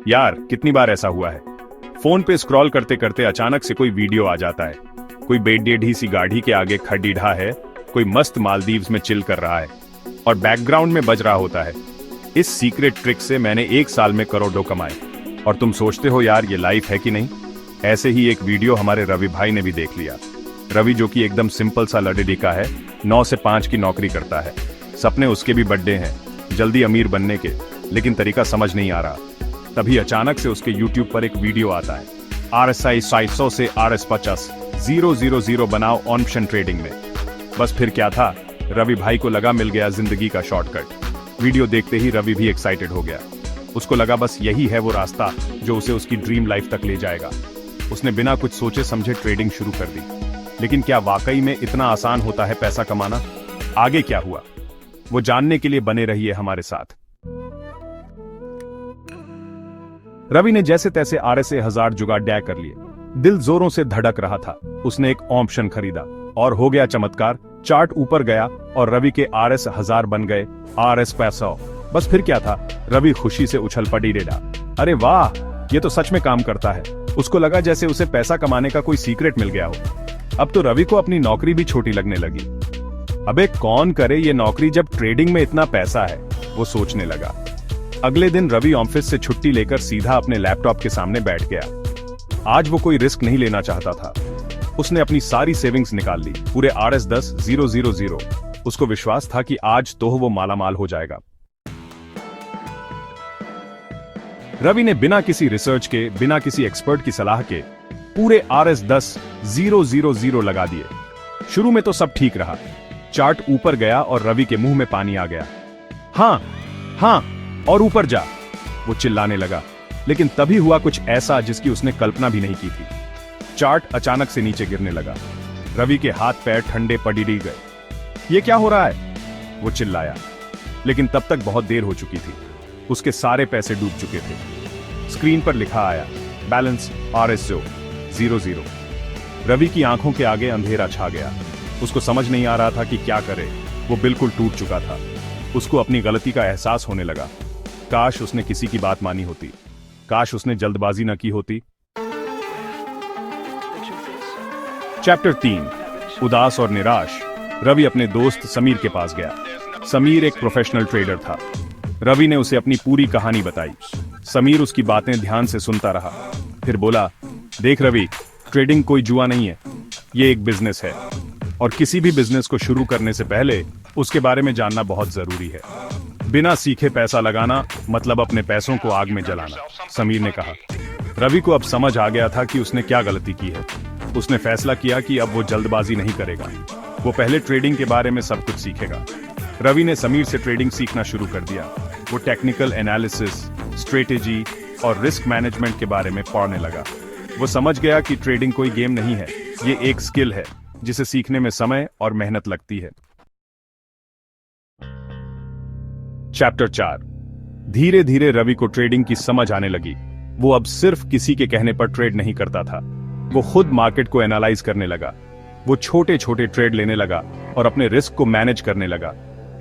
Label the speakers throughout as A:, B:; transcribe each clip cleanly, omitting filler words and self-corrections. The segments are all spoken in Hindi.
A: यार कितनी बार ऐसा हुआ है, फोन पे स्क्रॉल करते करते अचानक से कोई वीडियो आ जाता है। कोई बेटेढ़ी सी गाड़ी के आगे खड़ीढ़ा है, कोई मस्त मालदीव्स में चिल कर रहा है और बैकग्राउंड में बज रहा होता है। इस सीक्रेट ट्रिक से मैंने 1 साल में करोड़ों कमाए। और तुम सोचते हो यार ये लाइफ है कि नहीं? ऐसे ही एक वीडियो हमारे रवि भाई ने भी देख लिया। रवि जो कि एकदम सिंपल सा लड़ेलिका है, 9 से 5 की नौकरी करता है। सपने उसके भी बड़े हैं, जल्दी अमीर बनने के, लेकिन तरीका समझ नहीं आ रहा। तभी अचानक से उसके YouTube पर एक वीडियो आता है, RSI 600 से RS50 000 बनाओ ऑप्शन ट्रेडिंग में। बस फिर क्या था, रवि भाई को लगा मिल गया जिंदगी का शॉर्टकट। वीडियो देखते ही रवि भी एक्साइटेड हो गया। उसको लगा बस यही है वो रास्ता जो उसे उसकी ड्रीम लाइफ तक ले जाएगा। उसने बिना कुछ सोचे समझे ट्रेडिंग शुरू कर दी। लेकिन क्या वाकई में इतना आसान होता है पैसा कमाना? आगे क्या हुआ, वो जानने के लिए बने रहिए हमारे साथ। रवि ने जैसे तैसे RSI 1000 जुगाड़ कर लिए। दिल जोरों से धड़क रहा था। उसने एक ऑप्शन खरीदा और हो गया चमत्कार। चार्ट ऊपर गया और रवि के RS 1000 बन गए RS 500। बस फिर क्या था, रवि खुशी से उछल पड़ी रेडा। अरे वाह, ये तो सच में काम करता है। उसको लगा जैसे उसे पैसा कमाने का कोई सीक्रेट मिल गया हो। अब तो रवि को अपनी नौकरी भी छोटी लगने लगी। अबे कौन करे ये नौकरी जब ट्रेडिंग में इतना पैसा है, वो सोचने लगा। अगले दिन रवि ऑफिस से छुट्टी लेकर सीधा अपने लैपटॉप के सामने बैठ गया। आज वो कोई रिस्क नहीं लेना चाहता था। उसने अपनी सारी सेविंग्स निकाल ली, पूरे RS 10 000। उसको विश्वास था कि आज तो वो मालामाल हो जाएगा। रवि ने बिना किसी रिसर्च के, बिना किसी एक्सपर्ट की सलाह के पूरे RS 10 000 लगा दिए। शुरू में तो सब ठीक रहा। चार्ट ऊपर गया और रवि के मुंह में पानी आ गया। हाँ हाँ, और ऊपर जा, वो चिल्लाने लगा। लेकिन तभी हुआ कुछ ऐसा जिसकी उसने कल्पना भी नहीं की थी। चार्ट अचानक से नीचे गिरने लगा। रवि के हाथ पैर ठंडे पड़ी गए। ये क्या हो रहा है, वो चिल्लाया। लेकिन तब तक बहुत देर हो चुकी थी। उसके सारे पैसे डूब चुके थे। स्क्रीन पर लिखा आया, बैलेंस RS 000। रवि की आंखों के आगे अंधेरा छा गया। उसको समझ नहीं आ रहा था कि क्या करे। वो बिल्कुल टूट चुका था। उसको अपनी गलती का एहसास होने लगा। काश उसने किसी की बात मानी होती, काश उसने जल्दबाजी न की होती। चैप्टर 3, उदास और निराश। रवि अपने दोस्त समीर के पास गया। समीर एक प्रोफेशनल ट्रेडर था। रवि ने उसे अपनी पूरी कहानी बताई। समीर उसकी बातें ध्यान से सुनता रहा, फिर बोला, देख रवि, ट्रेडिंग कोई जुआ नहीं है, ये एक बिजनेस है। और किसी भी बिजनेस को शुरू करने से पहले उसके बारे में जानना बहुत जरूरी है। बिना सीखे पैसा लगाना मतलब अपने पैसों को आग में जलाना, समीर ने कहा। रवि को अब समझ आ गया था कि उसने क्या गलती की है। उसने फैसला किया कि अब वो जल्दबाजी नहीं करेगा। वो पहले ट्रेडिंग के बारे में सब कुछ सीखेगा। रवि ने समीर से ट्रेडिंग सीखना शुरू कर दिया। वो टेक्निकल एनालिसिस, स्ट्रेटेजी और रिस्क मैनेजमेंट के बारे में पढ़ने लगा। वो समझ गया कि ट्रेडिंग कोई गेम नहीं है, ये एक स्किल है जिसे सीखने में समय और मेहनत लगती है। चैप्टर 4। धीरे धीरे रवि को ट्रेडिंग की समझ आने लगी। वो अब सिर्फ किसी के कहने पर ट्रेड नहीं करता था। वो खुद मार्केट को एनालाइज करने लगा। वो छोटे छोटे ट्रेड लेने लगा और अपने रिस्क को मैनेज करने लगा।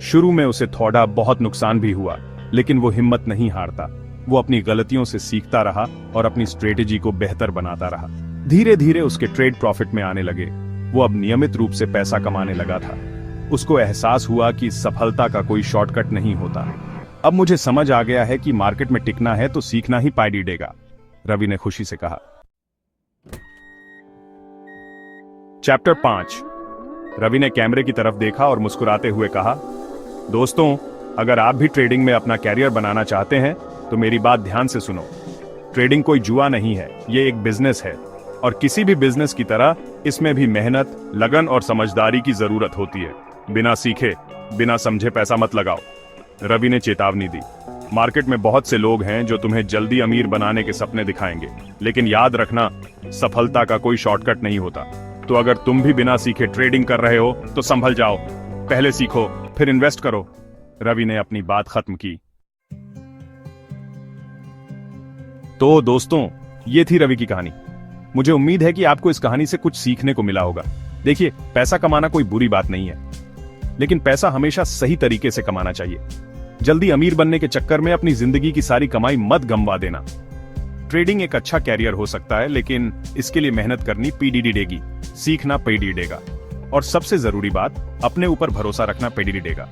A: शुरू में उसे थोड़ा बहुत नुकसान भी हुआ, लेकिन वो हिम्मत नहीं हारता। वो अपनी गलतियों से सीखता रहा और अपनी स्ट्रेटेजी को बेहतर बनाता रहा। धीरे धीरे उसके ट्रेड प्रॉफिट में आने लगे। वो अब नियमित रूप से पैसा कमाने लगा था। उसको एहसास हुआ कि सफलता का कोई शॉर्टकट नहीं होता। अब मुझे समझ आ गया है कि मार्केट में टिकना है तो सीखना ही पायडी देगा, रवि ने खुशी से कहा। चैप्टर 5। रवि ने कैमरे की तरफ देखा और मुस्कुराते हुए कहा, दोस्तों, अगर आप भी ट्रेडिंग में अपना कैरियर बनाना चाहते हैं तो मेरी बात ध्यान से सुनो। ट्रेडिंग कोई जुआ नहीं है, ये एक बिजनेस है। और किसी भी बिजनेस की तरह इसमें भी मेहनत, लगन और समझदारी की जरूरत होती है। बिना सीखे, बिना समझे पैसा मत लगाओ, रवि ने चेतावनी दी। मार्केट में बहुत से लोग हैं जो तुम्हें जल्दी अमीर बनाने के सपने दिखाएंगे, लेकिन याद रखना, सफलता का कोई शॉर्टकट नहीं होता। तो अगर तुम भी बिना सीखे ट्रेडिंग कर रहे हो तो संभल जाओ। पहले सीखो, फिर इन्वेस्ट करो, रवि ने अपनी बात खत्म की। तो दोस्तों, ये थी रवि की कहानी। मुझे उम्मीद है कि आपको इस कहानी से कुछ सीखने को मिला होगा। देखिए, पैसा कमाना कोई बुरी बात नहीं है, लेकिन पैसा हमेशा सही तरीके से कमाना चाहिए। जल्दी अमीर बनने के चक्कर में अपनी जिंदगी की सारी कमाई मत गंवा देना। ट्रेडिंग एक अच्छा कैरियर हो सकता है, लेकिन इसके लिए मेहनत करनी पीडीडी देगी, सीखना पीडीडी देगा, और सबसे जरूरी बात, अपने ऊपर भरोसा रखना पीडीडी देगा।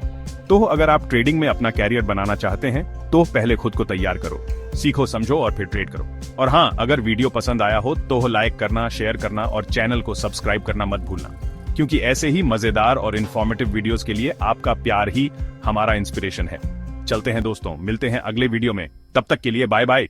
A: तो अगर आप ट्रेडिंग में अपना कैरियर बनाना चाहते हैं तो पहले खुद को तैयार करो, सीखो, समझो और फिर ट्रेड करो। और हाँ, अगर वीडियो पसंद आया हो तो लाइक करना, शेयर करना और चैनल को सब्सक्राइब करना मत भूलना, क्योंकि ऐसे ही मजेदार और इन्फॉर्मेटिव वीडियोस के लिए आपका प्यार ही हमारा इंस्पिरेशन है। चलते हैं दोस्तों, मिलते हैं अगले वीडियो में, तब तक के लिए बाय बाय।